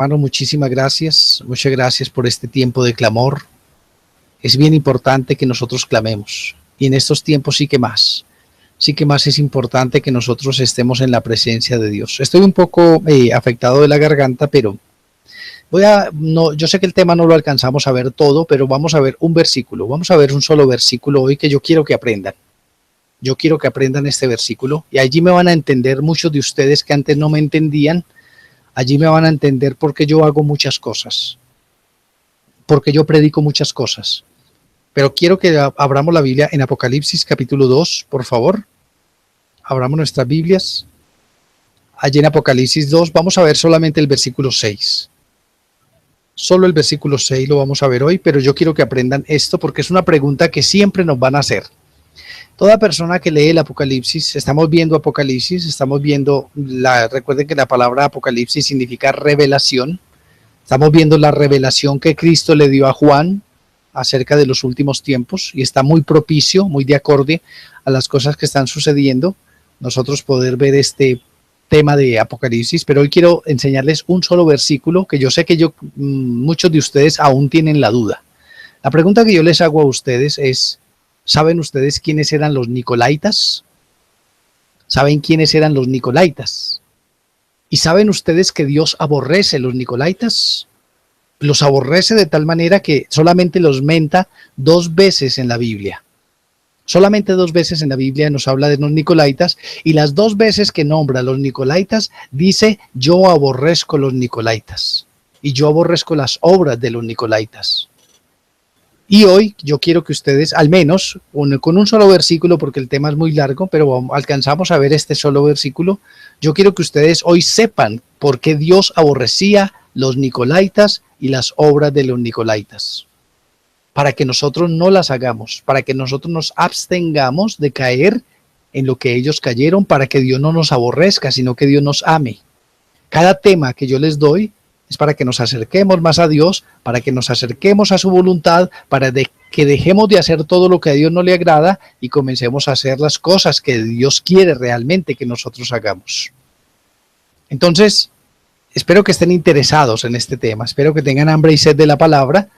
Hermano, muchísimas gracias. Muchas gracias por este tiempo de clamor. Es bien importante que nosotros clamemos. Y en estos tiempos sí que más. Sí que más es importante que nosotros estemos en la presencia de Dios. Estoy un poco afectado de la garganta, pero yo sé que el tema no lo alcanzamos a ver todo, pero vamos a ver un versículo. Vamos a ver un solo versículo hoy que yo quiero que aprendan. Yo quiero que aprendan este versículo y allí me van a entender muchos de ustedes que antes no me entendían. Allí me van a entender por qué yo hago muchas cosas, porque yo predico muchas cosas. Pero quiero que abramos la Biblia en Apocalipsis capítulo 2, por favor. Abramos nuestras Biblias. Allí en Apocalipsis 2 vamos a ver solamente el versículo 6. Solo el versículo 6 lo vamos a ver hoy, pero yo quiero que aprendan esto porque es una pregunta que siempre nos van a hacer. Toda persona que lee el Apocalipsis, estamos viendo Apocalipsis, recuerden que la palabra Apocalipsis significa revelación. Estamos viendo la revelación que Cristo le dio a Juan acerca de los últimos tiempos y está muy propicio, muy de acorde a las cosas que están sucediendo. Nosotros poder ver este tema de Apocalipsis, pero hoy quiero enseñarles un solo versículo que yo sé que muchos de ustedes aún tienen la duda. La pregunta que yo les hago a ustedes es: ¿saben ustedes quiénes eran los Nicolaitas? ¿Saben quiénes eran los Nicolaitas? ¿Y saben ustedes que Dios aborrece los Nicolaitas? Los aborrece de tal manera que solamente los menta 2 veces en la Biblia. Solamente 2 veces en la Biblia nos habla de los Nicolaitas y las 2 veces que nombra a los Nicolaitas dice: yo aborrezco los Nicolaitas y yo aborrezco las obras de los Nicolaitas. Y hoy yo quiero que ustedes, al menos con un solo versículo, porque el tema es muy largo, pero alcanzamos a ver este solo versículo, yo quiero que ustedes hoy sepan por qué Dios aborrecía los Nicolaitas y las obras de los Nicolaitas. Para que nosotros no las hagamos, para que nosotros nos abstengamos de caer en lo que ellos cayeron, para que Dios no nos aborrezca, sino que Dios nos ame. Cada tema que yo les doy es para que nos acerquemos más a Dios, para que nos acerquemos a su voluntad, que dejemos de hacer todo lo que a Dios no le agrada y comencemos a hacer las cosas que Dios quiere realmente que nosotros hagamos. Entonces, espero que estén interesados en este tema, espero que tengan hambre y sed de la palabra,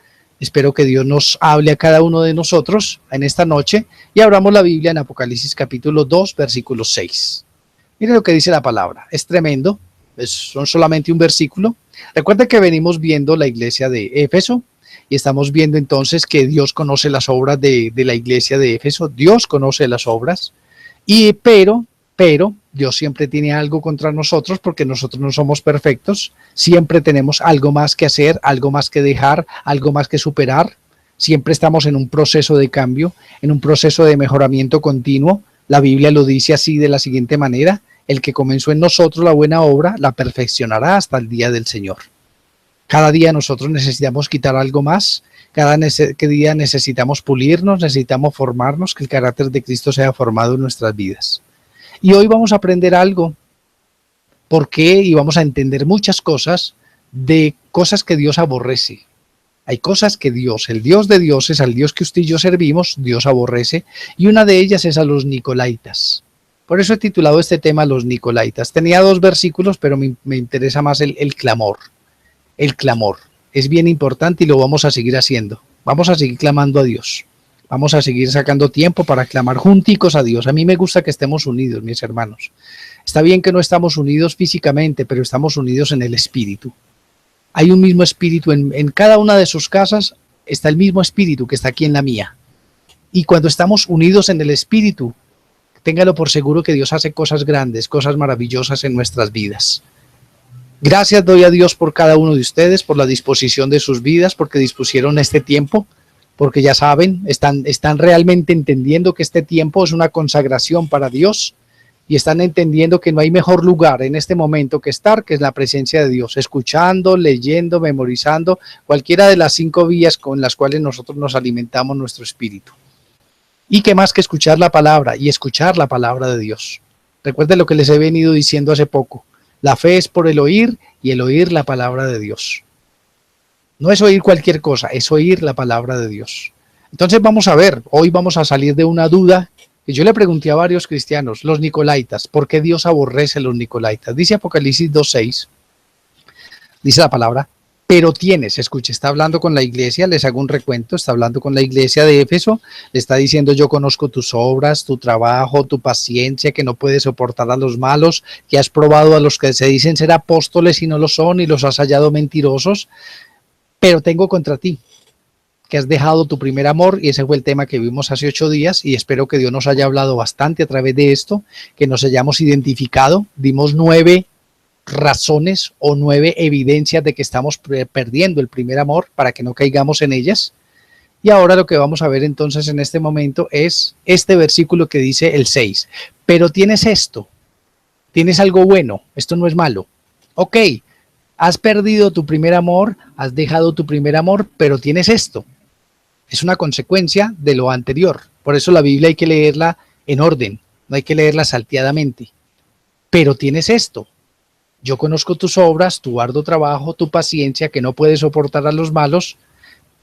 espero que Dios nos hable a cada uno de nosotros en esta noche y abramos la Biblia en Apocalipsis capítulo 2, versículo 6. Miren lo que dice la palabra, es tremendo. Son solamente un versículo. Recuerden que venimos viendo la iglesia de Éfeso y estamos viendo entonces que Dios conoce las obras de la iglesia de Éfeso. Dios conoce las obras, pero Dios siempre tiene algo contra nosotros porque nosotros no somos perfectos. Siempre tenemos algo más que hacer, algo más que dejar, algo más que superar. Siempre estamos en un proceso de cambio, en un proceso de mejoramiento continuo. La Biblia lo dice así de la siguiente manera: el que comenzó en nosotros la buena obra, la perfeccionará hasta el día del Señor. Cada día nosotros necesitamos quitar algo más, cada día necesitamos pulirnos, necesitamos formarnos, que el carácter de Cristo sea formado en nuestras vidas. Y hoy vamos a aprender algo, ¿por qué? Y vamos a entender muchas cosas de cosas que Dios aborrece. Hay cosas que Dios, el Dios de dioses, al Dios que usted y yo servimos, Dios aborrece, y una de ellas es a los Nicolaitas. Por eso he titulado este tema Los Nicolaitas. Tenía 2 versículos, pero me interesa más el clamor. El clamor es bien importante y lo vamos a seguir haciendo. Vamos a seguir clamando a Dios. Vamos a seguir sacando tiempo para clamar junticos a Dios. A mí me gusta que estemos unidos, mis hermanos. Está bien que no estamos unidos físicamente, pero estamos unidos en el espíritu. Hay un mismo espíritu en cada una de sus casas. Está el mismo espíritu que está aquí en la mía. Y cuando estamos unidos en el espíritu, téngalo por seguro que Dios hace cosas grandes, cosas maravillosas en nuestras vidas. Gracias doy a Dios por cada uno de ustedes, por la disposición de sus vidas, porque dispusieron este tiempo, porque ya saben, están realmente entendiendo que este tiempo es una consagración para Dios y están entendiendo que no hay mejor lugar en este momento que estar, que es la presencia de Dios, escuchando, leyendo, memorizando, cualquiera de las 5 vías con las cuales nosotros nos alimentamos nuestro espíritu. Y qué más que escuchar la palabra y escuchar la palabra de Dios. Recuerden lo que les he venido diciendo hace poco. La fe es por el oír y el oír la palabra de Dios. No es oír cualquier cosa, es oír la palabra de Dios. Entonces vamos a ver, hoy vamos a salir de una duda que yo le pregunté a varios cristianos, los Nicolaitas, ¿por qué Dios aborrece a los Nicolaitas? Dice Apocalipsis 2:6. dice la palabra, pero tienes, escuche, está hablando con la iglesia, les hago un recuento, está hablando con la iglesia de Éfeso, le está diciendo: yo conozco tus obras, tu trabajo, tu paciencia, que no puedes soportar a los malos, que has probado a los que se dicen ser apóstoles y no lo son, y los has hallado mentirosos, pero tengo contra ti que has dejado tu primer amor, y ese fue el tema que vimos hace 8 días, y espero que Dios nos haya hablado bastante a través de esto, que nos hayamos identificado. Dimos 9 razones o 9 evidencias de que estamos perdiendo el primer amor para que no caigamos en ellas. Y ahora lo que vamos a ver entonces en este momento es este versículo que dice el 6. Pero tienes esto, tienes algo bueno, esto no es malo. Ok, has perdido tu primer amor, has dejado tu primer amor, pero tienes esto. Es una consecuencia de lo anterior. Por eso la Biblia hay que leerla en orden, no hay que leerla salteadamente. Pero tienes esto. Yo conozco tus obras, tu arduo trabajo, tu paciencia, que no puedes soportar a los malos,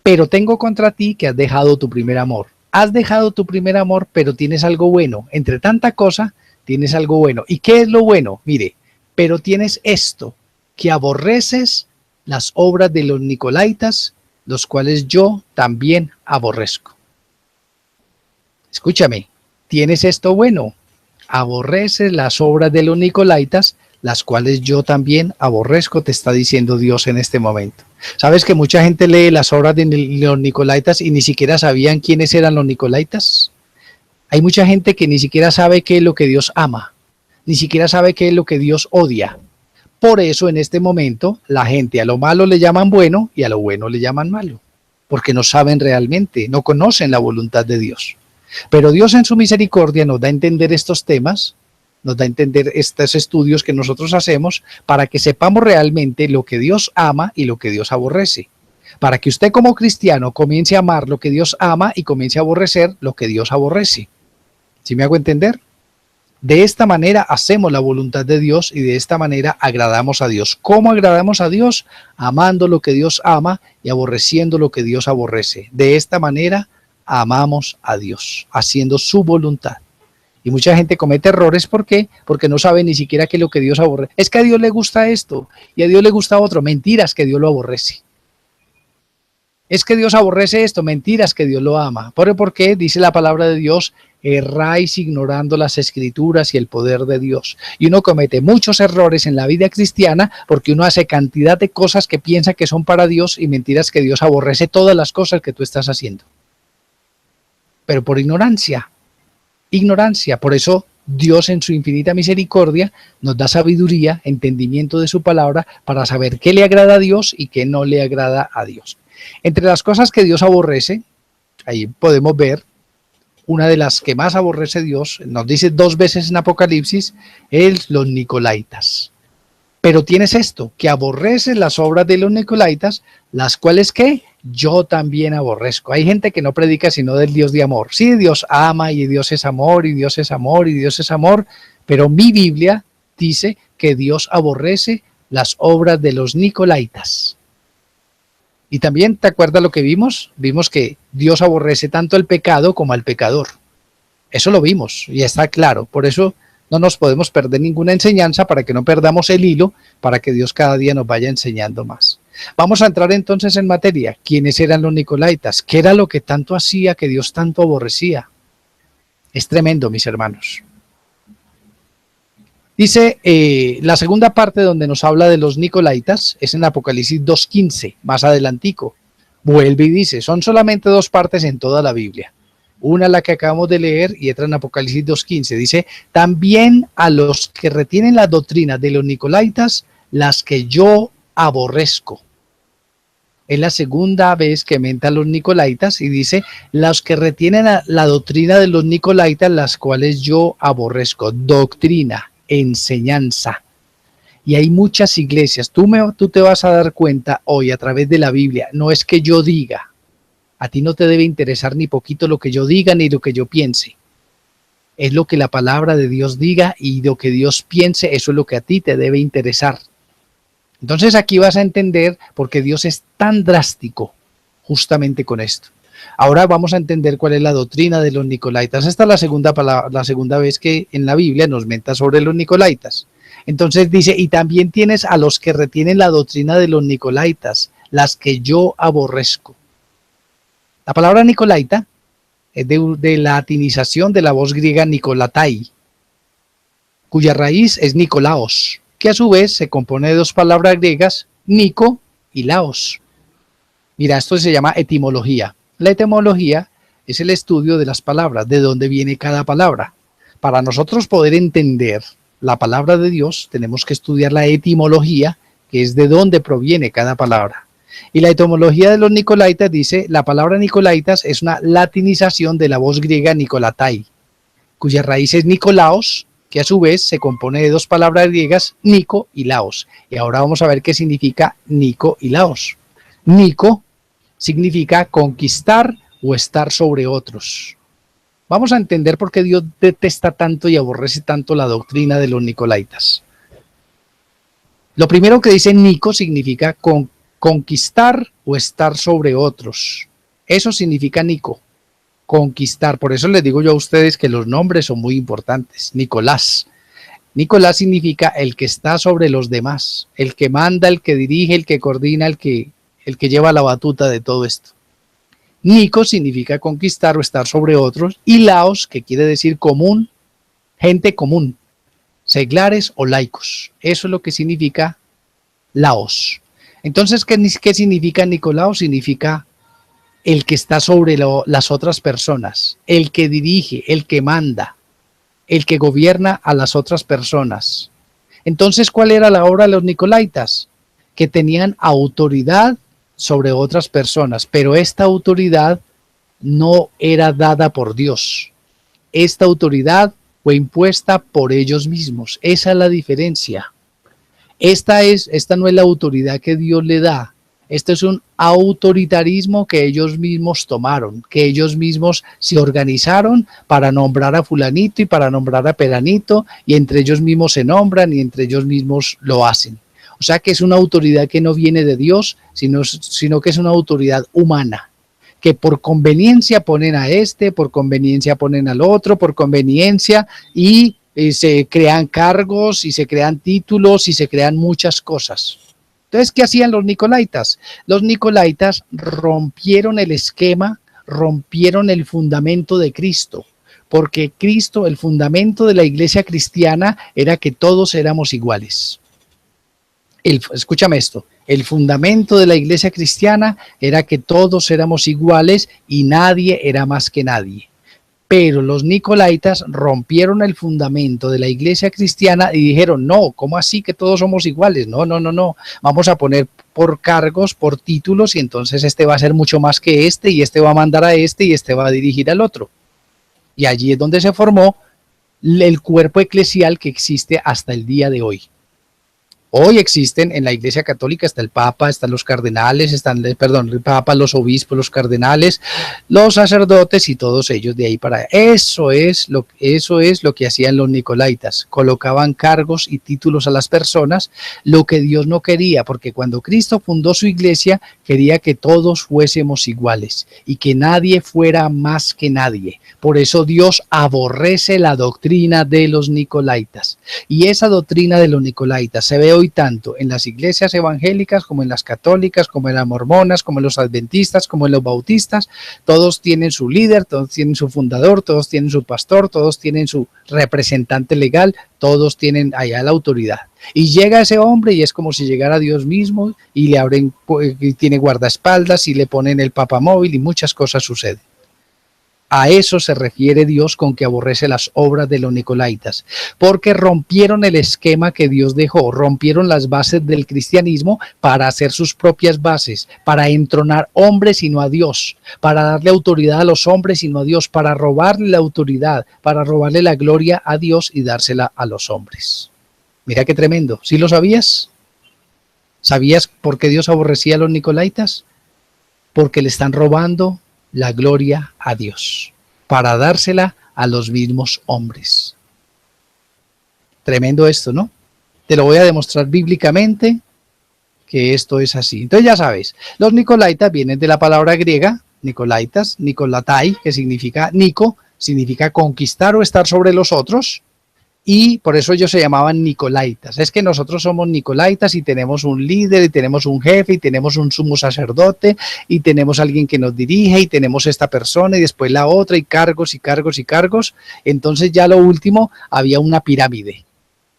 pero tengo contra ti que has dejado tu primer amor. Has dejado tu primer amor, pero tienes algo bueno. Entre tanta cosa, tienes algo bueno. ¿Y qué es lo bueno? Mire, pero tienes esto, que aborreces las obras de los nicolaitas, los cuales yo también aborrezco. Escúchame, tienes esto bueno, aborreces las obras de los nicolaitas, las cuales yo también aborrezco, te está diciendo Dios en este momento. ¿Sabes que mucha gente lee las obras de los nicolaitas y ni siquiera sabían quiénes eran los nicolaitas? Hay mucha gente que ni siquiera sabe qué es lo que Dios ama, ni siquiera sabe qué es lo que Dios odia. Por eso en este momento la gente a lo malo le llaman bueno y a lo bueno le llaman malo, porque no saben realmente, no conocen la voluntad de Dios. Pero Dios en su misericordia nos da a entender estos temas, nos da a entender estos estudios que nosotros hacemos para que sepamos realmente lo que Dios ama y lo que Dios aborrece. Para que usted como cristiano comience a amar lo que Dios ama y comience a aborrecer lo que Dios aborrece. ¿Sí me hago entender? De esta manera hacemos la voluntad de Dios y de esta manera agradamos a Dios. ¿Cómo agradamos a Dios? Amando lo que Dios ama y aborreciendo lo que Dios aborrece. De esta manera amamos a Dios, haciendo su voluntad. Y mucha gente comete errores, ¿por qué? Porque no sabe ni siquiera qué es lo que Dios aborrece. Es que a Dios le gusta esto y a Dios le gusta otro. Mentiras, que Dios lo aborrece. Es que Dios aborrece esto, mentiras, que Dios lo ama. ¿Por qué? Dice la palabra de Dios: erráis ignorando las escrituras y el poder de Dios. Y uno comete muchos errores en la vida cristiana porque uno hace cantidad de cosas que piensa que son para Dios y mentiras, que Dios aborrece todas las cosas que tú estás haciendo. Pero por ignorancia. Ignorancia. Por eso Dios en su infinita misericordia nos da sabiduría, entendimiento de su palabra para saber qué le agrada a Dios y qué no le agrada a Dios. Entre las cosas que Dios aborrece, ahí podemos ver una de las que más aborrece Dios, nos dice 2 veces en Apocalipsis, es los nicolaitas. Pero tienes esto, que aborreces las obras de los nicolaitas, las cuales ¿qué? Yo también aborrezco. Hay gente que no predica sino del Dios de amor. Sí, Dios ama y Dios es amor y Dios es amor y Dios es amor, pero mi Biblia dice que Dios aborrece las obras de los nicolaitas. Y también, ¿te acuerdas lo que vimos? Vimos que Dios aborrece tanto el pecado como al pecador. Eso lo vimos y está claro. Por eso no nos podemos perder ninguna enseñanza, para que no perdamos el hilo, para que Dios cada día nos vaya enseñando más. Vamos a entrar entonces en materia. ¿Quiénes eran los nicolaitas? ¿Qué era lo que tanto hacía, que Dios tanto aborrecía? Es tremendo, mis hermanos. Dice la segunda parte donde nos habla de los nicolaitas, es en Apocalipsis 2:15, más adelantico. Vuelve y dice, son solamente 2 partes en toda la Biblia. Una la que acabamos de leer y otra en Apocalipsis 2:15. Dice, también a los que retienen las doctrinas de los nicolaitas, las que yo aborrezco. Es la segunda vez que menta a los nicolaitas y dice, los que retienen la doctrina de los nicolaitas, las cuales yo aborrezco. Doctrina, enseñanza. Y hay muchas iglesias, tú te vas a dar cuenta hoy a través de la Biblia, no es que yo diga, a ti no te debe interesar ni poquito lo que yo diga ni lo que yo piense. Es lo que la palabra de Dios diga y lo que Dios piense, eso es lo que a ti te debe interesar. Entonces aquí vas a entender por qué Dios es tan drástico justamente con esto. Ahora vamos a entender cuál es la doctrina de los nicolaitas. Esta es la segunda vez que en la Biblia nos menta sobre los nicolaitas. Entonces dice, y también tienes a los que retienen la doctrina de los nicolaitas, las que yo aborrezco. La palabra nicolaita es de latinización de la voz griega Nicolatai, cuya raíz es Nicolaos, que a su vez se compone de dos palabras griegas, Nico y Laos. Mira, esto se llama etimología. La etimología es el estudio de las palabras, de dónde viene cada palabra. Para nosotros poder entender la palabra de Dios, tenemos que estudiar la etimología, que es de dónde proviene cada palabra. Y la etimología de los nicolaitas dice, la palabra nicolaitas es una latinización de la voz griega Nicolatai, cuya raíz es Nicolaos, que a su vez se compone de dos palabras griegas, Nico y Laos. Y ahora vamos a ver qué significa Nico y Laos. Nico significa conquistar o estar sobre otros. Vamos a entender por qué Dios detesta tanto y aborrece tanto la doctrina de los nicolaitas. Lo primero que dice Nico significa conquistar o estar sobre otros. Eso significa Nico, conquistar. Por eso les digo yo a ustedes que los nombres son muy importantes. Nicolás. Nicolás significa el que está sobre los demás, el que manda, el que dirige, el que coordina, el que lleva la batuta de todo esto. Nico significa conquistar o estar sobre otros, y Laos, que quiere decir común, gente común, seglares o laicos. Eso es lo que significa Laos. Entonces, ¿qué significa Nicolaos? Significa el que está sobre las otras personas, el que dirige, el que manda, el que gobierna a las otras personas. Entonces, ¿cuál era la obra de los nicolaitas? Que tenían autoridad sobre otras personas, pero esta autoridad no era dada por Dios. Esta autoridad fue impuesta por ellos mismos. Esa es la diferencia. Esta no es la autoridad que Dios le da. Este es un autoritarismo que ellos mismos tomaron, que ellos mismos se organizaron para nombrar a fulanito y para nombrar a peranito, y entre ellos mismos se nombran y entre ellos mismos lo hacen. O sea que es una autoridad que no viene de Dios, sino que es una autoridad humana, que por conveniencia ponen a este, por conveniencia ponen al otro, por conveniencia, y se crean cargos y se crean títulos y se crean muchas cosas. Entonces, ¿qué hacían los nicolaitas? Los nicolaitas rompieron el esquema, rompieron el fundamento de Cristo, porque Cristo, el fundamento de la iglesia cristiana era que todos éramos iguales. Escúchame esto, el fundamento de la iglesia cristiana era que todos éramos iguales y nadie era más que nadie. Pero los nicolaitas rompieron el fundamento de la iglesia cristiana y dijeron, no, ¿cómo así que todos somos iguales? No, vamos a poner por cargos, por títulos, y entonces este va a ser mucho más que este, y este va a mandar a este, y este va a dirigir al otro. Y allí es donde se formó el cuerpo eclesial que existe hasta el día de hoy. Hoy existen en la Iglesia Católica, está el Papa, están los cardenales, el Papa, los obispos, los cardenales, los sacerdotes y todos ellos de ahí para allá. Eso es lo que hacían los nicolaitas, colocaban cargos y títulos a las personas, lo que Dios no quería, porque cuando Cristo fundó su iglesia, quería que todos fuésemos iguales y que nadie fuera más que nadie. Por eso Dios aborrece la doctrina de los nicolaitas. Y esa doctrina de los nicolaitas se ve hoy tanto en las iglesias evangélicas como en las católicas, como en las mormonas, como en los adventistas, como en los bautistas. Todos tienen su líder, todos tienen su fundador, todos tienen su pastor, todos tienen su representante legal, todos tienen allá la autoridad. Y llega ese hombre y es como si llegara Dios mismo y le abren, tiene guardaespaldas y le ponen el papamóvil y muchas cosas suceden. A eso se refiere Dios con que aborrece las obras de los nicolaitas, porque rompieron el esquema que Dios dejó, rompieron las bases del cristianismo para hacer sus propias bases, para entronar hombres y no a Dios, para darle autoridad a los hombres y no a Dios, para robarle la autoridad, para robarle la gloria a Dios y dársela a los hombres. Mira qué tremendo. ¿Sí lo sabías? ¿Sabías por qué Dios aborrecía a los nicolaitas? Porque le están robando la gloria a Dios, para dársela a los mismos hombres. Tremendo esto, ¿no? Te lo voy a demostrar bíblicamente que esto es así. Entonces ya sabes, los nicolaitas vienen de la palabra griega, nicolaitas, nicolatai, que significa Nico, significa conquistar o estar sobre los otros, Y por eso ellos se llamaban Nicolaitas. Es que nosotros somos Nicolaitas y tenemos un líder y tenemos un jefe y tenemos un sumo sacerdote y tenemos alguien que nos dirige y tenemos esta persona y después la otra y cargos y cargos y cargos. Entonces ya lo último había una pirámide.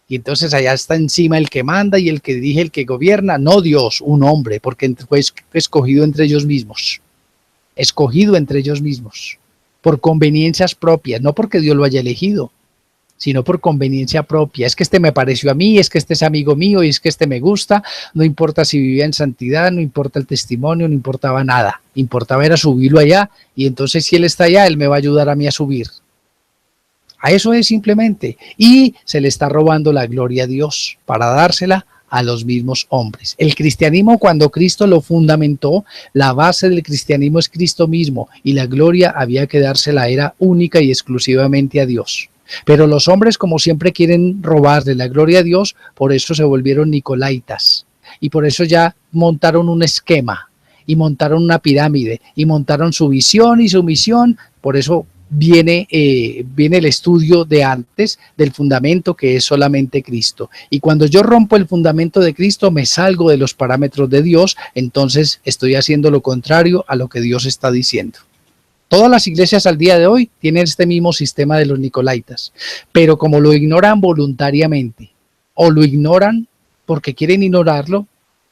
Y entonces allá está encima el que manda y el que dirige, el que gobierna, no Dios, un hombre, porque fue escogido entre ellos mismos. Escogido entre ellos mismos. Por conveniencias propias, no porque Dios lo haya elegido, sino por conveniencia propia. Es que este me pareció a mí, es que este es amigo mío y es que este me gusta, no importa si vivía en santidad, no importa el testimonio, no importaba nada, importaba era subirlo allá y entonces si él está allá, él me va a ayudar a mí a subir. A eso es simplemente, y se le está robando la gloria a Dios para dársela a los mismos hombres. El cristianismo, cuando Cristo lo fundamentó, la base del cristianismo es Cristo mismo y la gloria había que dársela era única y exclusivamente a Dios. Pero los hombres, como siempre, quieren robarle la gloria a Dios, por eso se volvieron nicolaitas. Y por eso ya montaron un esquema, y montaron una pirámide, y montaron su visión y su misión. Por eso viene el estudio de antes del fundamento que es solamente Cristo. Y cuando yo rompo el fundamento de Cristo, me salgo de los parámetros de Dios, entonces estoy haciendo lo contrario a lo que Dios está diciendo. Todas las iglesias al día de hoy tienen este mismo sistema de los nicolaitas, pero como lo ignoran voluntariamente o lo ignoran porque quieren ignorarlo,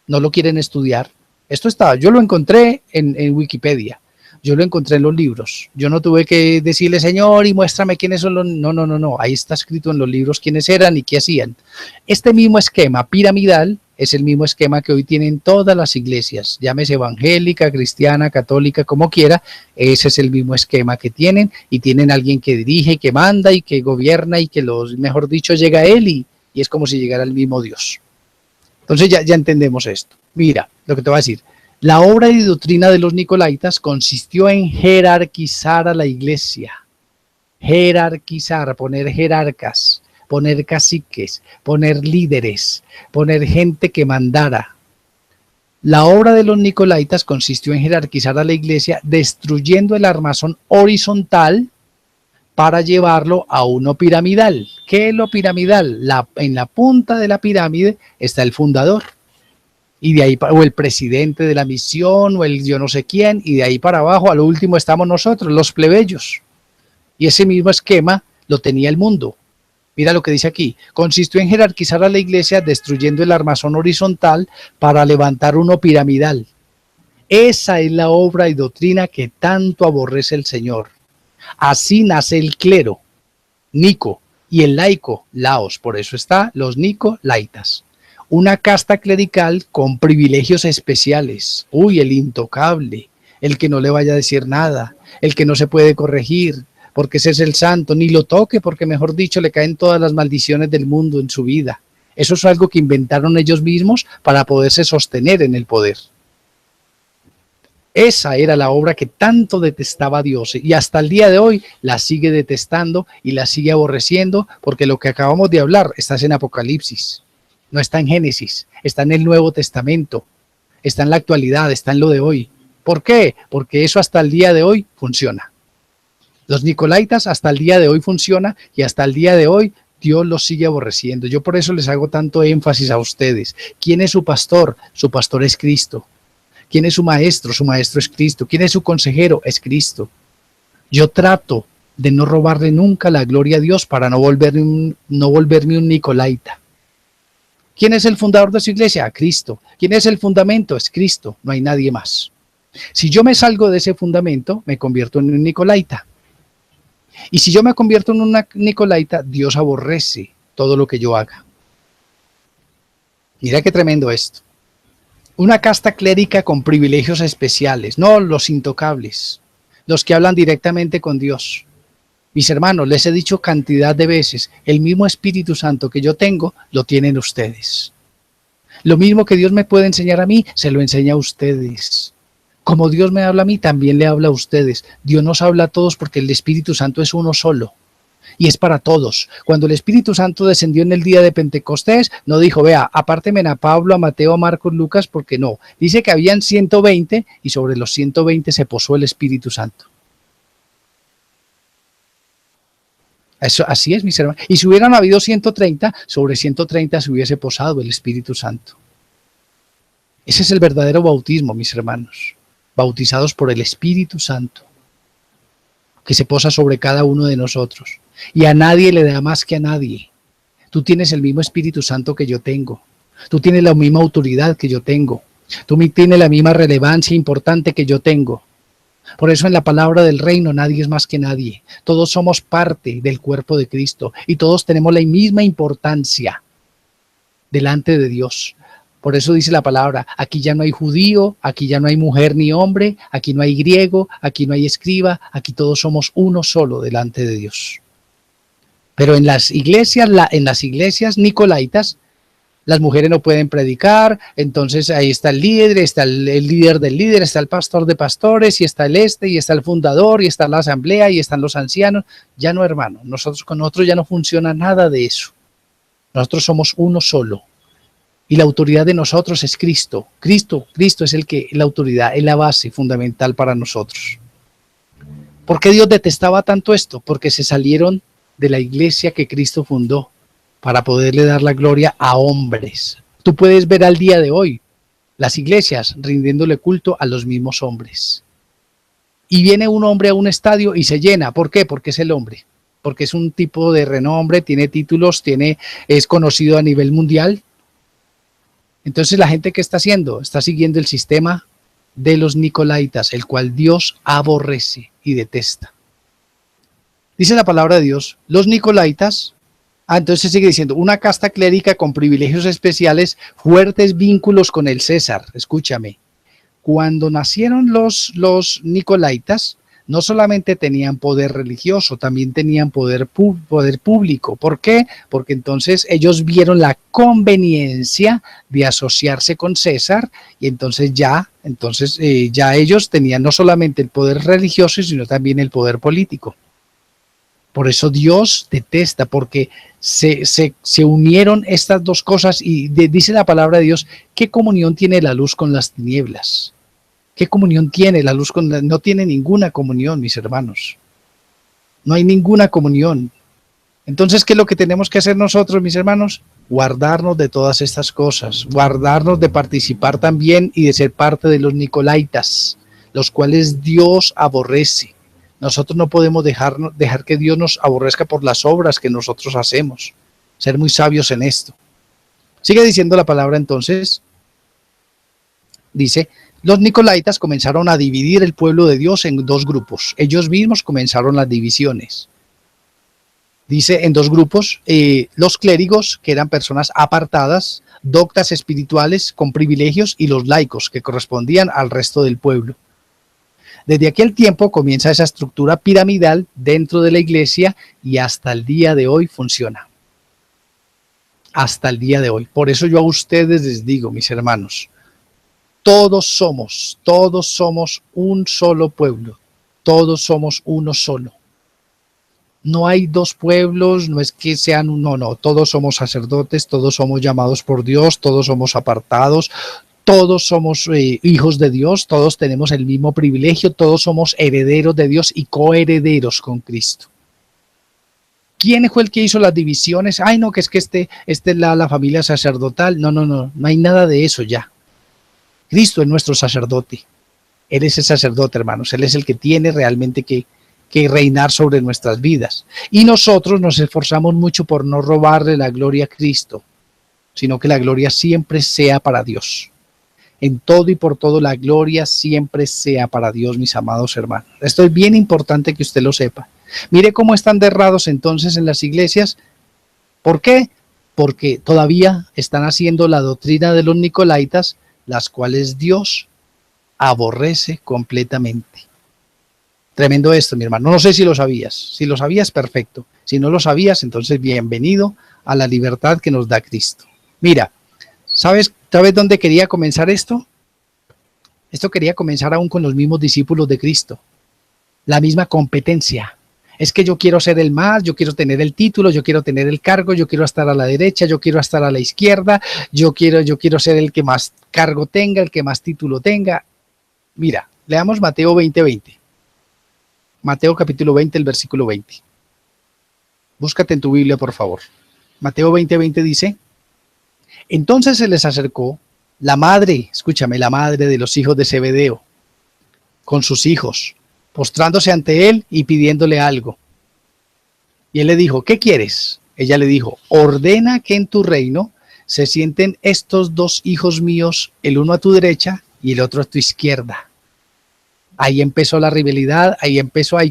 no lo quieren estudiar. Esto está, yo lo encontré en Wikipedia, yo lo encontré en los libros. Yo no tuve que decirle, Señor, y muéstrame quiénes son los... No. Ahí está escrito en los libros quiénes eran y qué hacían. Este mismo esquema piramidal es el mismo esquema que hoy tienen todas las iglesias, llámese evangélica, cristiana, católica, como quiera, ese es el mismo esquema que tienen y tienen alguien que dirige, que manda y que gobierna y que, mejor dicho, llega a él y es como si llegara el mismo Dios. Entonces ya entendemos esto. Mira, lo que te voy a decir. La obra y doctrina de los nicolaitas consistió en jerarquizar a la iglesia, jerarquizar, poner jerarcas, poner caciques, poner líderes, poner gente que mandara. La obra de los nicolaitas consistió en jerarquizar a la iglesia destruyendo el armazón horizontal para llevarlo a uno piramidal. ¿Qué es lo piramidal? En la punta de la pirámide está el fundador. Y de ahí, o el presidente de la misión, o el yo no sé quién, y de ahí para abajo, a lo último estamos nosotros, los plebeyos. Y ese mismo esquema lo tenía el mundo. Mira lo que dice aquí, consistió en jerarquizar a la iglesia destruyendo el armazón horizontal para levantar uno piramidal. Esa es la obra y doctrina que tanto aborrece el Señor. Así nace el clero, Nico, y el laico, Laos, por eso está los nicolaitas. Una casta clerical con privilegios especiales. Uy, el intocable, el que no le vaya a decir nada, el que no se puede corregir, porque ese es el santo, ni lo toque, porque mejor dicho, le caen todas las maldiciones del mundo en su vida. Eso es algo que inventaron ellos mismos para poderse sostener en el poder. Esa era la obra que tanto detestaba Dios y hasta el día de hoy la sigue detestando y la sigue aborreciendo, porque lo que acabamos de hablar está en Apocalipsis. No está en Génesis, está en el Nuevo Testamento, está en la actualidad, está en lo de hoy. ¿Por qué? Porque eso hasta el día de hoy funciona. Los nicolaitas hasta el día de hoy funciona y hasta el día de hoy Dios los sigue aborreciendo. Yo por eso les hago tanto énfasis a ustedes. ¿Quién es su pastor? Su pastor es Cristo. ¿Quién es su maestro? Su maestro es Cristo. ¿Quién es su consejero? Es Cristo. Yo trato de no robarle nunca la gloria a Dios para no volverme un nicolaita. ¿Quién es el fundador de su iglesia? Cristo. ¿Quién es el fundamento? Es Cristo. No hay nadie más. Si yo me salgo de ese fundamento, me convierto en un nicolaita. Y si yo me convierto en una nicolaita, Dios aborrece todo lo que yo haga. Mira qué tremendo esto. Una casta clérica con privilegios especiales, no los intocables, los que hablan directamente con Dios. Mis hermanos, les he dicho cantidad de veces, el mismo Espíritu Santo que yo tengo, lo tienen ustedes. Lo mismo que Dios me puede enseñar a mí, se lo enseña a ustedes. Como Dios me habla a mí, también le habla a ustedes. Dios nos habla a todos porque el Espíritu Santo es uno solo. Y es para todos. Cuando el Espíritu Santo descendió en el día de Pentecostés, no dijo, vea, apárteme a Pablo, a Mateo, a Marcos, Lucas, porque no. Dice que habían 120 y sobre los 120 se posó el Espíritu Santo. Eso, así es, mis hermanos. Y si hubieran habido 130, sobre 130 se hubiese posado el Espíritu Santo. Ese es el verdadero bautismo, mis hermanos. Bautizados por el Espíritu Santo, que se posa sobre cada uno de nosotros. Y a nadie le da más que a nadie. Tú tienes el mismo Espíritu Santo que yo tengo. Tú tienes la misma autoridad que yo tengo. Tú tienes la misma relevancia importante que yo tengo. Por eso en la palabra del reino nadie es más que nadie. Todos somos parte del cuerpo de Cristo y todos tenemos la misma importancia delante de Dios. Por eso dice la palabra, aquí ya no hay judío, aquí ya no hay mujer ni hombre, aquí no hay griego, aquí no hay escriba, aquí todos somos uno solo delante de Dios. Pero en las iglesias nicolaitas, las mujeres no pueden predicar, entonces ahí está el líder, está el líder del líder, está el pastor de pastores, y está y está el fundador, y está la asamblea, y están los ancianos. Ya no, hermano, con nosotros ya no funciona nada de eso. Nosotros somos uno solo. Y la autoridad de nosotros es Cristo. Cristo es la autoridad, es la base fundamental para nosotros. ¿Por qué Dios detestaba tanto esto? Porque se salieron de la iglesia que Cristo fundó para poderle dar la gloria a hombres. Tú puedes ver al día de hoy las iglesias rindiéndole culto a los mismos hombres. Y viene un hombre a un estadio y se llena. ¿Por qué? Porque es el hombre. Porque es un tipo de renombre, tiene títulos, es conocido a nivel mundial. Entonces la gente, ¿qué está haciendo? Está siguiendo el sistema de los nicolaitas, el cual Dios aborrece y detesta. Dice la palabra de Dios, los nicolaitas, entonces sigue diciendo, una casta clérica con privilegios especiales, fuertes vínculos con el César. Escúchame, cuando nacieron los nicolaitas, no solamente tenían poder religioso, también tenían poder público. ¿Por qué? Porque entonces ellos vieron la conveniencia de asociarse con César y entonces ya ellos tenían no solamente el poder religioso, sino también el poder político. Por eso Dios detesta, porque se unieron estas dos cosas y dice la palabra de Dios, ¿qué comunión tiene la luz con las tinieblas? ¿Qué comunión tiene la luz con no tiene ninguna comunión, mis hermanos? No hay ninguna comunión. Entonces, ¿qué es lo que tenemos que hacer nosotros, mis hermanos? Guardarnos de todas estas cosas, guardarnos de participar también y de ser parte de los nicolaitas, los cuales Dios aborrece. Nosotros no podemos dejar que Dios nos aborrezca por las obras que nosotros hacemos. Ser muy sabios en esto. Sigue diciendo la palabra entonces. Dice, los nicolaitas comenzaron a dividir el pueblo de Dios en dos grupos. Ellos mismos comenzaron las divisiones. Dice en dos grupos, los clérigos, que eran personas apartadas, doctas espirituales con privilegios, y los laicos, que correspondían al resto del pueblo. Desde aquel tiempo comienza esa estructura piramidal dentro de la iglesia y hasta el día de hoy funciona. Hasta el día de hoy. Por eso yo a ustedes les digo, mis hermanos, todos somos un solo pueblo. Todos somos uno solo. No hay dos pueblos, no es que sean uno, no. Todos somos sacerdotes, todos somos llamados por Dios, todos somos apartados. Todos somos hijos de Dios, todos tenemos el mismo privilegio, todos somos herederos de Dios y coherederos con Cristo. ¿Quién fue el que hizo las divisiones? Ay, no, que es la familia sacerdotal. No hay nada de eso ya. Cristo es nuestro sacerdote. Él es el sacerdote, hermanos. Él es el que tiene realmente que reinar sobre nuestras vidas. Y nosotros nos esforzamos mucho por no robarle la gloria a Cristo, sino que la gloria siempre sea para Dios. En todo y por todo la gloria siempre sea para Dios, mis amados hermanos. Esto es bien importante que usted lo sepa. Mire cómo están derrados entonces en las iglesias. ¿Por qué? Porque todavía están haciendo la doctrina de los nicolaitas, las cuales Dios aborrece completamente. Tremendo esto, mi hermano. No sé si lo sabías. Si lo sabías, perfecto. Si no lo sabías, entonces bienvenido a la libertad que nos da Cristo. Mira, ¿sabes dónde quería comenzar esto? Esto quería comenzar aún con los mismos discípulos de Cristo. La misma competencia. Es que yo quiero ser el más, yo quiero tener el título, yo quiero tener el cargo, yo quiero estar a la derecha, yo quiero estar a la izquierda, yo quiero ser el que más cargo tenga, el que más título tenga. Mira, leamos Mateo 20:20. Mateo capítulo 20, el versículo 20. Búscate en tu Biblia, por favor. Mateo 20:20 dice: entonces se les acercó la madre, escúchame, la madre de los hijos de Zebedeo, con sus hijos, postrándose ante él y pidiéndole algo. Y él le dijo: ¿qué quieres? Ella le dijo: ordena que en tu reino se sienten estos dos hijos míos, el uno a tu derecha y el otro a tu izquierda. Ahí empezó la rivalidad, ahí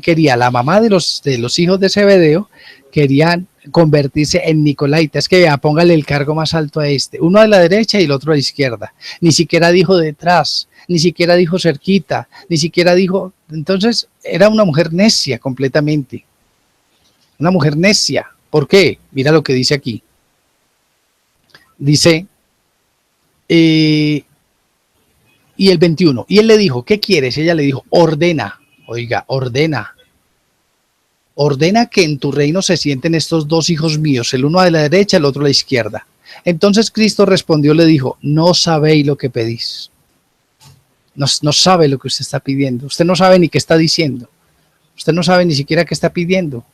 quería la mamá de los hijos de Zebedeo, querían convertirse en Nicolaita. Es que ya, póngale el cargo más alto a este, uno a la derecha y el otro a la izquierda. Ni siquiera dijo detrás, ni siquiera dijo cerquita, ni siquiera dijo. Entonces era una mujer necia completamente, una mujer necia. ¿Por qué? Mira lo que dice aquí. Dice, y el 21, y él le dijo: ¿qué quieres? Ella le dijo: ordena, oiga, ordena que en tu reino se sienten estos dos hijos míos, el uno a la derecha, el otro a la izquierda. Entonces Cristo respondió, le dijo: no sabéis lo que pedís. No sabe lo que usted está pidiendo. Usted no sabe ni qué está diciendo. Usted no sabe ni siquiera qué está pidiendo.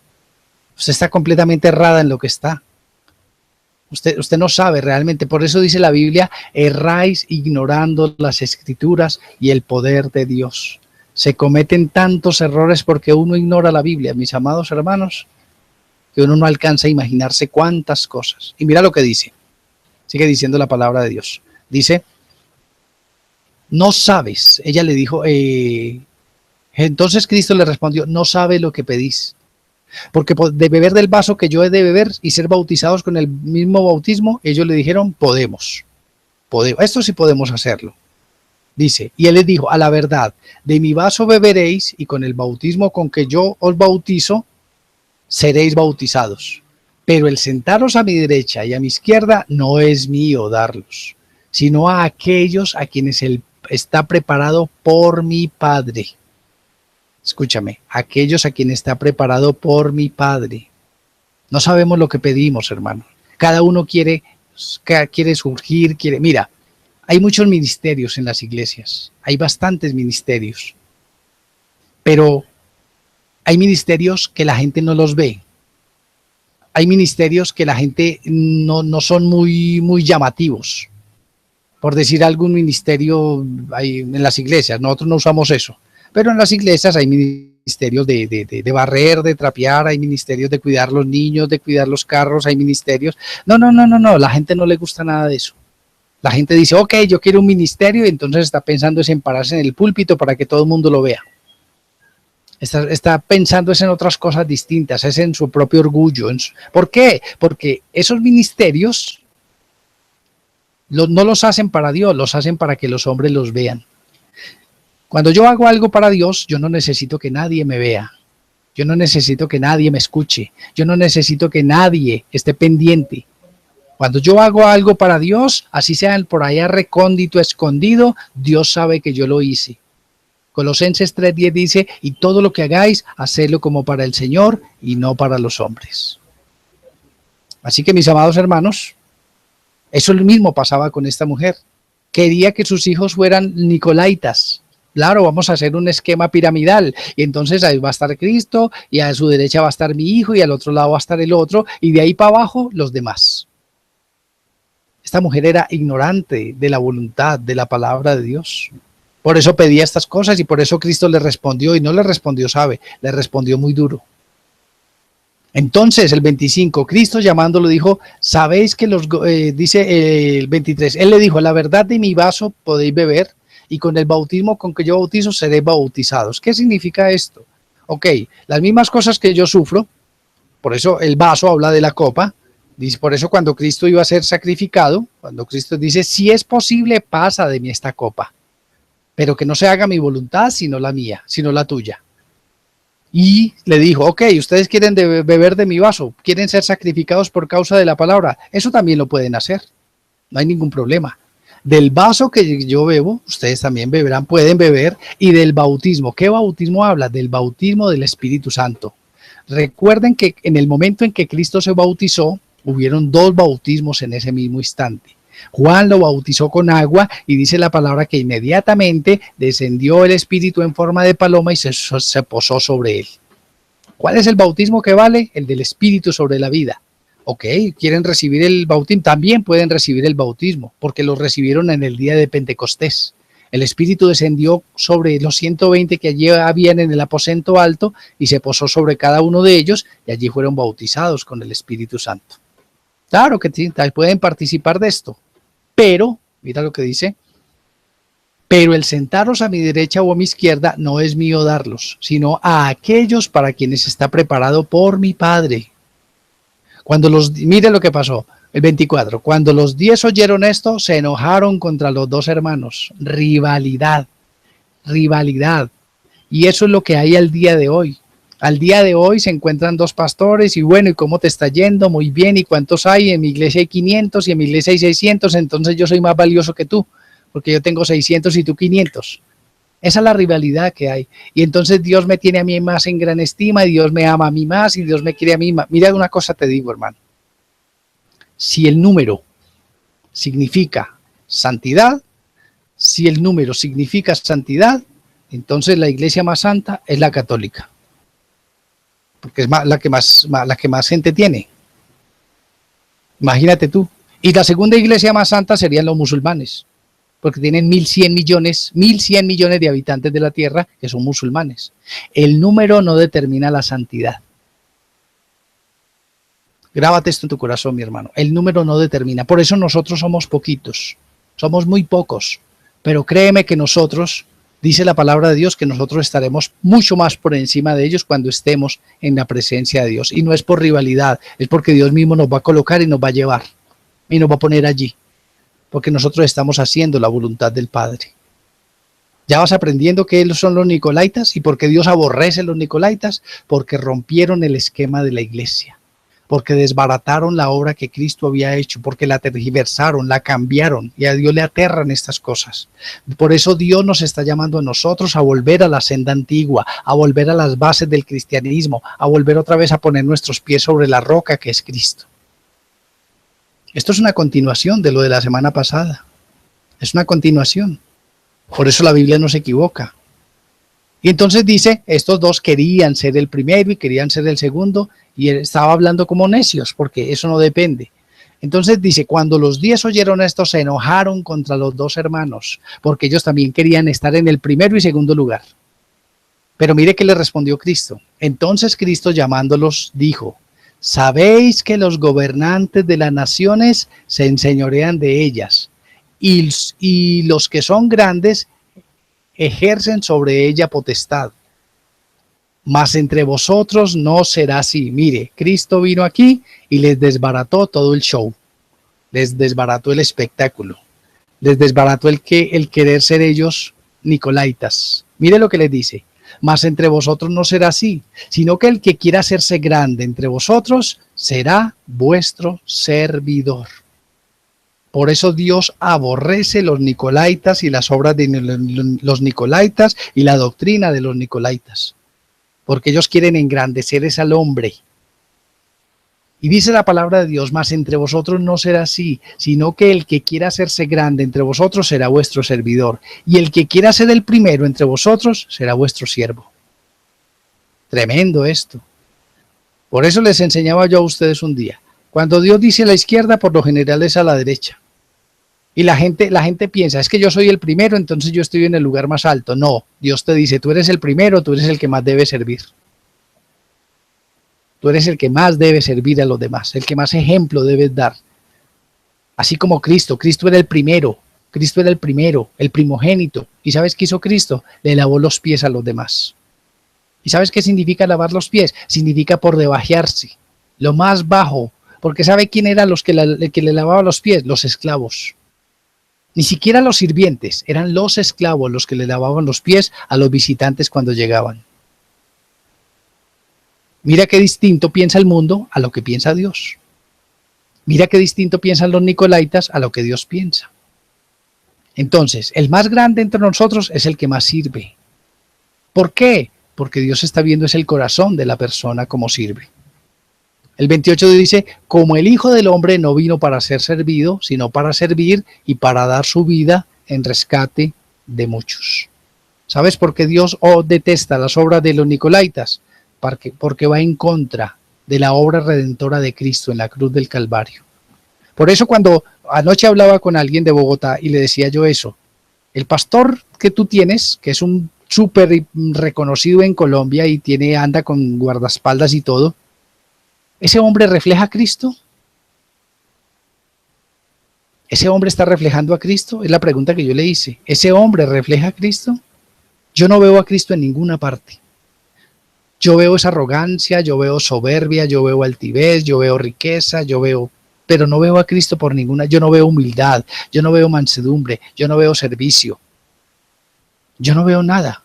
Usted está completamente errada en lo que está. Usted no sabe realmente. Por eso dice la Biblia: erráis ignorando las escrituras y el poder de Dios. Se cometen tantos errores porque uno ignora la Biblia, mis amados hermanos, que uno no alcanza a imaginarse cuántas cosas. Y mira lo que dice. Sigue diciendo la palabra de Dios. Dice: no sabes. Ella le dijo, entonces Cristo le respondió: no sabe lo que pedís. Porque de beber del vaso que yo he de beber y ser bautizados con el mismo bautismo, ellos le dijeron: podemos. Esto sí podemos hacerlo. Dice, y él les dijo: a la verdad, de mi vaso beberéis y con el bautismo con que yo os bautizo, seréis bautizados. Pero el sentaros a mi derecha y a mi izquierda no es mío darlos, sino a aquellos a quienes él está preparado por mi Padre. Escúchame, aquellos a quienes está preparado por mi Padre. No sabemos lo que pedimos, hermano. Cada uno quiere surgir, mira, hay muchos ministerios en las iglesias, hay bastantes ministerios, pero hay ministerios que la gente no los ve. Hay ministerios que la gente no son muy llamativos. Por decir algún ministerio hay en las iglesias, nosotros no usamos eso. Pero en las iglesias hay ministerios de barrer, de trapear, hay ministerios de cuidar los niños, de cuidar los carros, hay ministerios. No, la gente no le gusta nada de eso. La gente dice: ok, yo quiero un ministerio, y entonces está pensando en pararse en el púlpito para que todo el mundo lo vea. Está pensando en otras cosas distintas, es en su propio orgullo. ¿Por qué? Porque esos ministerios no los hacen para Dios, los hacen para que los hombres los vean. Cuando yo hago algo para Dios, yo no necesito que nadie me vea. Yo no necesito que nadie me escuche. Yo no necesito que nadie esté pendiente. Cuando yo hago algo para Dios, así sea por allá recóndito, escondido, Dios sabe que yo lo hice. Colosenses 3:10 dice: y todo lo que hagáis, hacedlo como para el Señor y no para los hombres. Así que, mis amados hermanos, eso mismo pasaba con esta mujer. Quería que sus hijos fueran Nicolaitas. Claro, vamos a hacer un esquema piramidal, y entonces ahí va a estar Cristo, y a su derecha va a estar mi hijo, y al otro lado va a estar el otro, y de ahí para abajo los demás. Esta mujer era ignorante de la voluntad, de la palabra de Dios. Por eso pedía estas cosas, y por eso Cristo le respondió, y no le respondió suave, le respondió muy duro. Entonces, el 25, Cristo llamándolo dijo: sabéis que dice el 23, él le dijo: la verdad, de mi vaso podéis beber, y con el bautismo con que yo bautizo seréis bautizados. ¿Qué significa esto? Ok, las mismas cosas que yo sufro, por eso el vaso habla de la copa, dice, por eso cuando Cristo iba a ser sacrificado, cuando Cristo dice: si es posible, pasa de mí esta copa, pero que no se haga mi voluntad, sino la mía, sino la tuya. Y le dijo: ok, ustedes quieren beber de mi vaso, quieren ser sacrificados por causa de la palabra, eso también lo pueden hacer, no hay ningún problema. Del vaso que yo bebo, ustedes también beberán, pueden beber, y del bautismo. ¿Qué bautismo habla? Del bautismo del Espíritu Santo. Recuerden que en el momento en que Cristo se bautizó, hubieron dos bautismos en ese mismo instante. Juan lo bautizó con agua, y dice la palabra que inmediatamente descendió el Espíritu en forma de paloma y se posó sobre él. ¿Cuál es el bautismo que vale? El del Espíritu sobre la vida. Ok, quieren recibir el bautismo, también pueden recibir el bautismo, porque lo recibieron en el día de Pentecostés. El Espíritu descendió sobre los 120 que allí habían en el aposento alto y se posó sobre cada uno de ellos y allí fueron bautizados con el Espíritu Santo. Claro que sí, pueden participar de esto, pero, mira lo que dice, pero el sentaros a mi derecha o a mi izquierda no es mío darlos, sino a aquellos para quienes está preparado por mi Padre. Mire lo que pasó, el 24, cuando los 10 oyeron esto, se enojaron contra los dos hermanos. Rivalidad. Y eso es lo que hay al día de hoy. Al día de hoy se encuentran dos pastores y bueno, ¿y cómo te está yendo? Muy bien, ¿y cuántos hay? En mi iglesia hay 500 y en mi iglesia hay 600, entonces yo soy más valioso que tú, porque yo tengo 600 y tú 500. Esa es la rivalidad que hay. Y entonces Dios me tiene a mí más en gran estima y Dios me ama a mí más y Dios me quiere a mí más. Mira una cosa te digo, hermano. Si el número significa santidad, entonces la iglesia más santa es la católica. Porque es la que más gente tiene. Imagínate tú. Y la segunda iglesia más santa serían los musulmanes, porque tienen 1.100 millones de habitantes de la tierra que son musulmanes. El número no determina la santidad. Grábate esto en tu corazón, mi hermano. El número no determina. Por eso nosotros somos poquitos, somos muy pocos. Pero créeme que nosotros, dice la palabra de Dios, que nosotros estaremos mucho más por encima de ellos cuando estemos en la presencia de Dios. Y no es por rivalidad, es porque Dios mismo nos va a colocar y nos va a llevar y nos va a poner allí. Porque nosotros estamos haciendo la voluntad del Padre. Ya vas aprendiendo qué son los nicolaitas y por qué Dios aborrece a los nicolaitas, porque rompieron el esquema de la iglesia, porque desbarataron la obra que Cristo había hecho, porque la tergiversaron, la cambiaron y a Dios le aterran estas cosas. Por eso Dios nos está llamando a nosotros a volver a la senda antigua, a volver a las bases del cristianismo, a volver otra vez a poner nuestros pies sobre la roca que es Cristo. Esto es una continuación de lo de la semana pasada. Es una continuación. Por eso la Biblia no se equivoca. Y entonces dice, estos dos querían ser el primero y querían ser el segundo, y él estaba hablando como necios, porque eso no depende. Entonces dice, cuando los 10 oyeron esto, se enojaron contra los dos hermanos, porque ellos también querían estar en el primero y segundo lugar. Pero mire que le respondió Cristo. Entonces Cristo llamándolos dijo, sabéis que los gobernantes de las naciones se enseñorean de ellas, y los que son grandes ejercen sobre ella potestad. Mas entre vosotros no será así. Mire, Cristo vino aquí y les desbarató todo el show, les desbarató el espectáculo, les desbarató el querer ser ellos nicolaitas. Mire lo que les dice. Mas entre vosotros no será así, sino que el que quiera hacerse grande entre vosotros será vuestro servidor. Por eso Dios aborrece los nicolaitas y las obras de los nicolaitas y la doctrina de los nicolaitas, porque ellos quieren engrandecer al hombre. Y dice la palabra de Dios, mas entre vosotros no será así, sino que el que quiera hacerse grande entre vosotros será vuestro servidor, y el que quiera ser el primero entre vosotros será vuestro siervo. Tremendo esto. Por eso les enseñaba yo a ustedes un día. Cuando Dios dice a la izquierda, por lo general es a la derecha. Y la gente piensa, es que yo soy el primero, entonces yo estoy en el lugar más alto. No, Dios te dice, tú eres el primero, tú eres el que más debe servir. Tú eres el que más debe servir a los demás, el que más ejemplo debes dar. Así como Cristo era el primero, el primogénito. ¿Y sabes qué hizo Cristo? Le lavó los pies a los demás. ¿Y sabes qué significa lavar los pies? Significa por debajearse, lo más bajo. Porque ¿sabe quién eran los que le lavaban los pies? Los esclavos. Ni siquiera los sirvientes, eran los esclavos los que le lavaban los pies a los visitantes cuando llegaban. Mira qué distinto piensa el mundo a lo que piensa Dios. Mira qué distinto piensan los nicolaitas a lo que Dios piensa. Entonces, el más grande entre nosotros es el que más sirve. ¿Por qué? Porque Dios está viendo es el corazón de la persona como sirve. El 28 dice, como el Hijo del Hombre no vino para ser servido, sino para servir y para dar su vida en rescate de muchos. ¿Sabes por qué Dios detesta las obras de los nicolaitas? porque va en contra de la obra redentora de Cristo en la cruz del Calvario. Por eso cuando anoche hablaba con alguien de Bogotá y le decía yo eso, el pastor que tú tienes, que es un súper reconocido en Colombia y anda con guardaespaldas y todo, ¿ese hombre refleja a Cristo? ¿Ese hombre está reflejando a Cristo? Es la pregunta que yo le hice. ¿Ese hombre refleja a Cristo? Yo no veo a Cristo en ninguna parte. Yo veo esa arrogancia, yo veo soberbia, yo veo altivez, yo veo riqueza, pero no veo a Cristo por ninguna. Yo no veo humildad, yo no veo mansedumbre, yo no veo servicio. Yo no veo nada.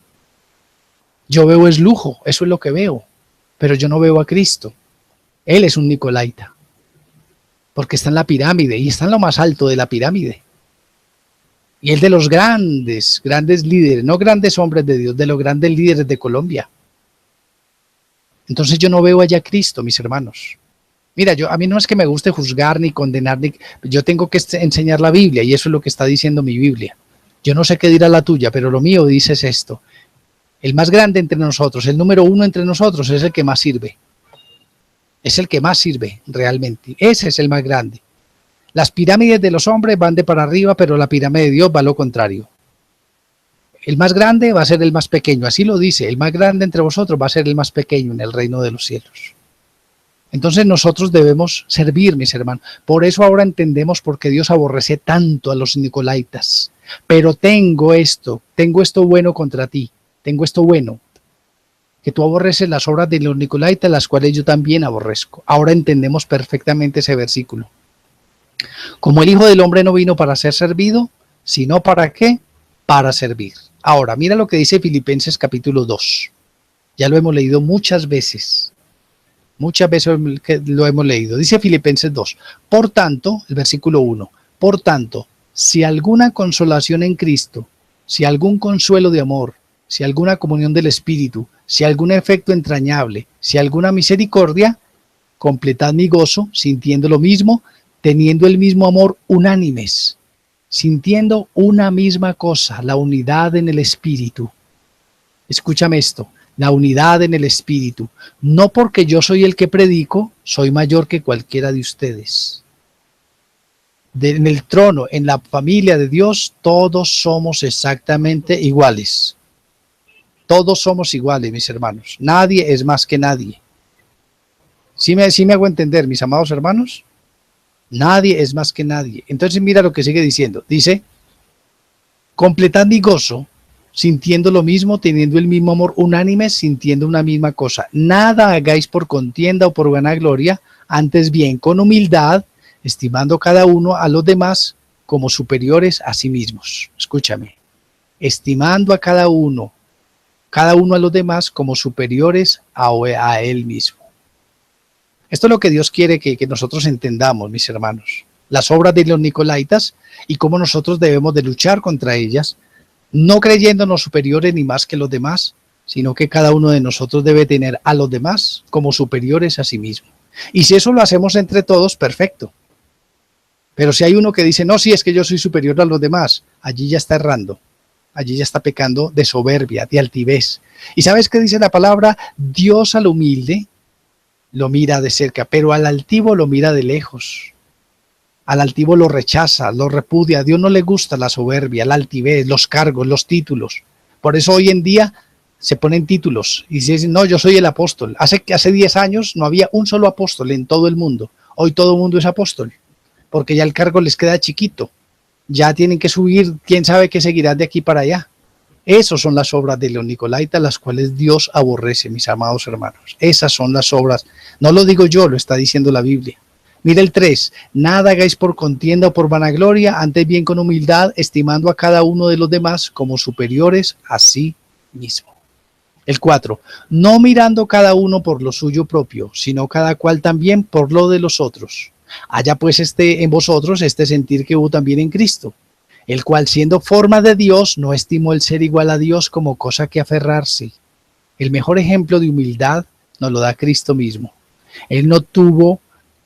Yo veo es lujo, eso es lo que veo. Pero yo no veo a Cristo. Él es un nicolaita. Porque está en la pirámide y está en lo más alto de la pirámide. Y él de los grandes líderes, no grandes hombres de Dios, de los grandes líderes de Colombia. Entonces yo no veo allá a Cristo, mis hermanos. Mira, a mí no es que me guste juzgar ni condenar, yo tengo que enseñar la Biblia y eso es lo que está diciendo mi Biblia. Yo no sé qué dirá la tuya, pero lo mío dice es esto. El más grande entre nosotros, el número uno entre nosotros es el que más sirve. Es el que más sirve realmente. Ese es el más grande. Las pirámides de los hombres van de para arriba, pero la pirámide de Dios va a lo contrario. El más grande va a ser el más pequeño, así lo dice. El más grande entre vosotros va a ser el más pequeño en el reino de los cielos. Entonces nosotros debemos servir, mis hermanos. Por eso ahora entendemos por qué Dios aborrece tanto a los nicolaitas. Pero tengo esto bueno contra ti. Tengo esto bueno. Que tú aborreces las obras de los nicolaitas, las cuales yo también aborrezco. Ahora entendemos perfectamente ese versículo. Como el Hijo del Hombre no vino para ser servido, sino ¿para qué? Para servir. Ahora, mira lo que dice Filipenses capítulo 2. Ya lo hemos leído muchas veces. Muchas veces lo hemos leído. Dice Filipenses 2. Por tanto, el versículo 1. Por tanto, si alguna consolación en Cristo, si algún consuelo de amor, si alguna comunión del Espíritu, si algún efecto entrañable, si alguna misericordia, completad mi gozo, sintiendo lo mismo, teniendo el mismo amor, unánimes, sintiendo una misma cosa, la unidad en el Espíritu. Escúchame esto, la unidad en el Espíritu. No porque yo soy el que predico, soy mayor que cualquiera de ustedes. En el trono, en la familia de Dios, todos somos exactamente iguales. Todos somos iguales, mis hermanos. Nadie es más que nadie. ¿Sí me hago entender, mis amados hermanos? Nadie es más que nadie. Entonces mira lo que sigue diciendo. Dice, completad mi gozo, sintiendo lo mismo, teniendo el mismo amor, unánime, sintiendo una misma cosa. Nada hagáis por contienda o por vanagloria, antes bien con humildad, estimando cada uno a los demás como superiores a sí mismos. Escúchame. Estimando a cada uno a los demás como superiores a él mismo. Esto es lo que Dios quiere que nosotros entendamos, mis hermanos. Las obras de los nicolaitas y cómo nosotros debemos de luchar contra ellas, no creyéndonos superiores ni más que los demás, sino que cada uno de nosotros debe tener a los demás como superiores a sí mismo. Y si eso lo hacemos entre todos, perfecto. Pero si hay uno que dice, no, sí, es que yo soy superior a los demás, allí ya está errando. Allí ya está pecando de soberbia, de altivez. ¿Y sabes qué dice la palabra? Dios al humilde lo mira de cerca, pero al altivo lo mira de lejos. Al altivo lo rechaza, lo repudia. A Dios no le gusta la soberbia, la altivez, los cargos, los títulos. Por eso hoy en día se ponen títulos y se dicen, no, yo soy el apóstol. Hace 10 años no había un solo apóstol en todo el mundo. Hoy todo el mundo es apóstol, porque ya el cargo les queda chiquito. Ya tienen que subir, quién sabe qué seguirán de aquí para allá. Esas son las obras de los nicolaitas, las cuales Dios aborrece, mis amados hermanos. Esas son las obras. No lo digo yo, lo está diciendo la Biblia. Mira el 3. Nada hagáis por contienda o por vanagloria, antes bien con humildad, estimando a cada uno de los demás como superiores a sí mismo. El 4. No mirando cada uno por lo suyo propio, sino cada cual también por lo de los otros. Haya pues en vosotros este sentir que hubo también en Cristo, el cual siendo forma de Dios no estimó el ser igual a Dios como cosa que aferrarse. El mejor ejemplo de humildad nos lo da Cristo mismo. Él no tuvo,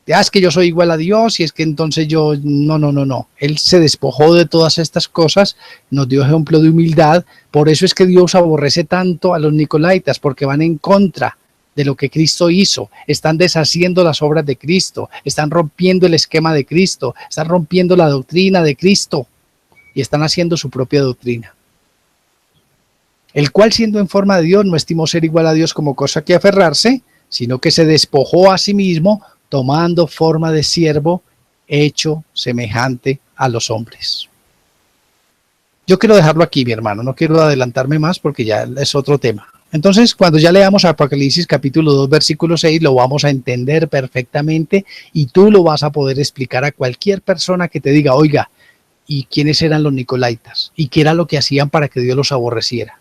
es que yo soy igual a Dios y es que entonces yo, no. Él se despojó de todas estas cosas, nos dio ejemplo de humildad. Por eso es que Dios aborrece tanto a los nicolaitas, porque van en contra de lo que Cristo hizo, están deshaciendo las obras de Cristo, están rompiendo el esquema de Cristo, están rompiendo la doctrina de Cristo y están haciendo su propia doctrina. El cual, siendo en forma de Dios, no estimó ser igual a Dios como cosa que aferrarse, sino que se despojó a sí mismo, tomando forma de siervo, hecho semejante a los hombres. Yo quiero dejarlo aquí, mi hermano, no quiero adelantarme más porque ya es otro tema. Entonces, cuando ya leamos Apocalipsis capítulo 2, versículo 6, lo vamos a entender perfectamente y tú lo vas a poder explicar a cualquier persona que te diga, oiga, ¿y quiénes eran los nicolaítas? ¿Y qué era lo que hacían para que Dios los aborreciera?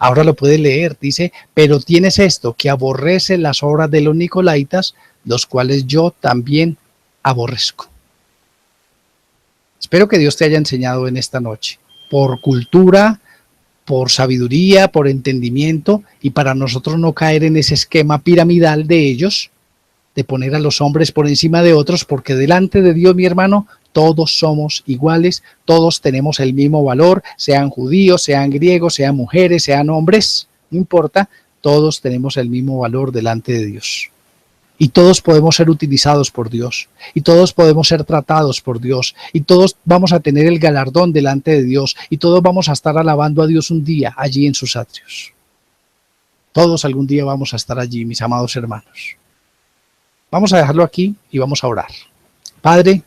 Ahora lo puedes leer, dice, pero tienes esto, que aborrece las obras de los nicolaítas, los cuales yo también aborrezco. Espero que Dios te haya enseñado en esta noche, por cultura, por sabiduría, por entendimiento, y para nosotros no caer en ese esquema piramidal de ellos, de poner a los hombres por encima de otros, porque delante de Dios, mi hermano, todos somos iguales, todos tenemos el mismo valor, sean judíos, sean griegos, sean mujeres, sean hombres, no importa, todos tenemos el mismo valor delante de Dios. Y todos podemos ser utilizados por Dios, y todos podemos ser tratados por Dios, y todos vamos a tener el galardón delante de Dios, y todos vamos a estar alabando a Dios un día allí en sus atrios. Todos algún día vamos a estar allí, mis amados hermanos. Vamos a dejarlo aquí y vamos a orar. Padre,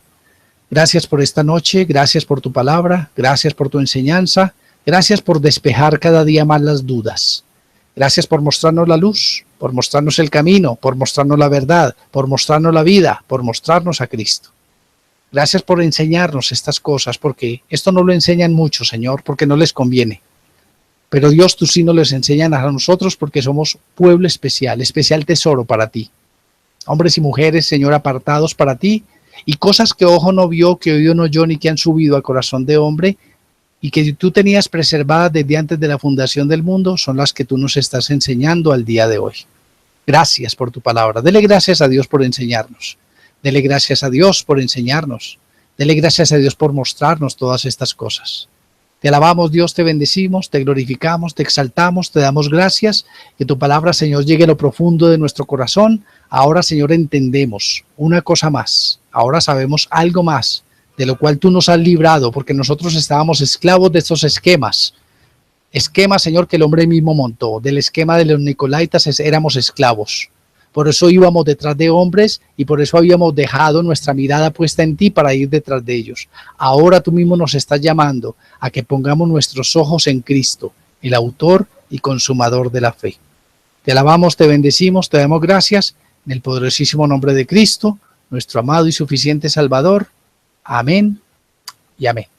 gracias por esta noche, gracias por tu palabra, gracias por tu enseñanza, gracias por despejar cada día más las dudas. Gracias por mostrarnos la luz, por mostrarnos el camino, por mostrarnos la verdad, por mostrarnos la vida, por mostrarnos a Cristo. Gracias por enseñarnos estas cosas, porque esto no lo enseñan muchos, Señor, porque no les conviene. Pero Dios, tú sí nos les enseñan a nosotros porque somos pueblo especial, especial tesoro para ti. Hombres y mujeres, Señor, apartados para ti, y cosas que ojo no vio, que oído no oyó, ni que han subido al corazón de hombre, y que tú tenías preservadas desde antes de la fundación del mundo, son las que tú nos estás enseñando al día de hoy. Gracias por tu palabra. Dele gracias a Dios por enseñarnos. Dele gracias a Dios por enseñarnos. Dele gracias a Dios por mostrarnos todas estas cosas. Te alabamos, Dios, te bendecimos, te glorificamos, te exaltamos, te damos gracias. Que tu palabra, Señor, llegue a lo profundo de nuestro corazón. Ahora, Señor, entendemos una cosa más. Ahora sabemos algo más, de lo cual tú nos has librado, porque nosotros estábamos esclavos de estos esquemas. Esquemas, Señor, que el hombre mismo montó. Del esquema de los nicolaítas éramos esclavos. Por eso íbamos detrás de hombres y por eso habíamos dejado nuestra mirada puesta en ti para ir detrás de ellos. Ahora tú mismo nos estás llamando a que pongamos nuestros ojos en Cristo, el autor y consumador de la fe. Te alabamos, te bendecimos, te damos gracias en el poderosísimo nombre de Cristo, nuestro amado y suficiente Salvador. Amén y amén.